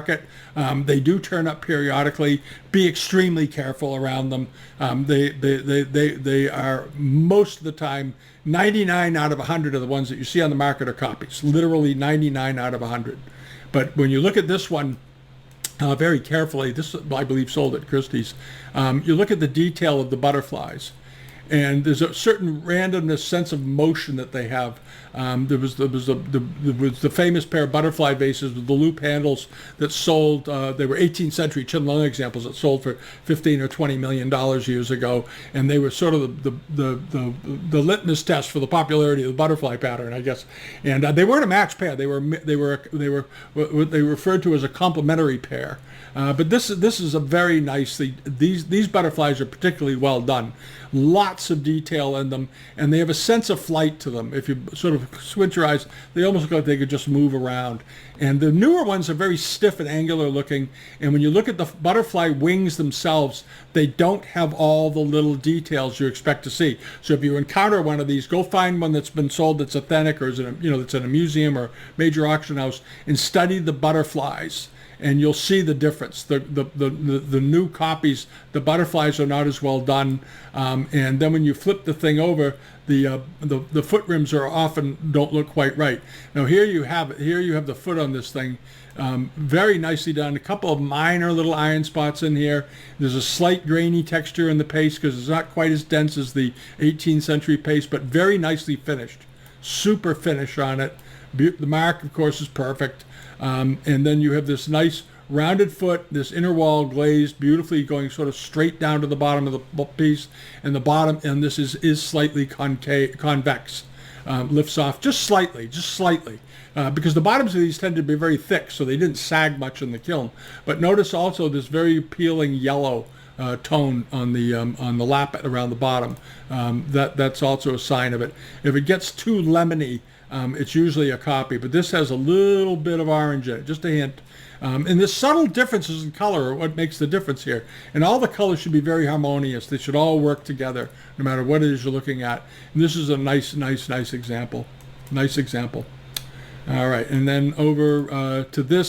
market. They do turn up periodically. Be extremely careful around them. They are most of the time, 99 out of 100 of the ones that you see on the market are copies. Literally 99 out of 100. But when you look at this one very carefully, this I believe sold at Christie's, you look at the detail of the butterflies. And there's a certain randomness, sense of motion that they have. There was the famous pair of butterfly vases with the loop handles that sold. They were 18th century Chilean examples that sold for $15 or $20 million years ago, and they were sort of the litmus test for the popularity of the butterfly pattern, I guess. And they weren't a match pair. They were what they referred to as a complementary pair. But this is a very nicely. These butterflies are particularly well done. Lots of detail in them, and they have a sense of flight to them. If you sort of squint your eyes, they almost look like they could just move around. And the newer ones are very stiff and angular looking, and when you look at the butterfly wings themselves, they don't have all the little details you expect to see. So if you encounter one of these, go find one that's been sold that's authentic or is that's in a museum or major auction house, and study the butterflies. And you'll see the difference. The new copies, the butterflies are not as well done, and then when you flip the thing over, the foot rims are often don't look quite right. Now here you have it. Here you have the foot on this thing, very nicely done. A couple of minor little iron spots in here. There's a slight grainy texture in the paste because it's not quite as dense as the 18th century paste, but very nicely finished. Super finish on it. The mark, of course, is perfect. And then you have this nice rounded foot, this inner wall glazed, beautifully going sort of straight down to the bottom of the piece, and the bottom, and this is slightly convex, lifts off just slightly, because the bottoms of these tend to be very thick, so they didn't sag much in the kiln. But notice also this very appealing yellow tone on the lap around the bottom. That's also a sign of it. If it gets too lemony, it's usually a copy, but this has a little bit of orange in it, just a hint. And the subtle differences in color are what makes the difference here. And all the colors should be very harmonious. They should all work together, no matter what it is you're looking at. And this is a nice example. Nice example. All right, and then over to this.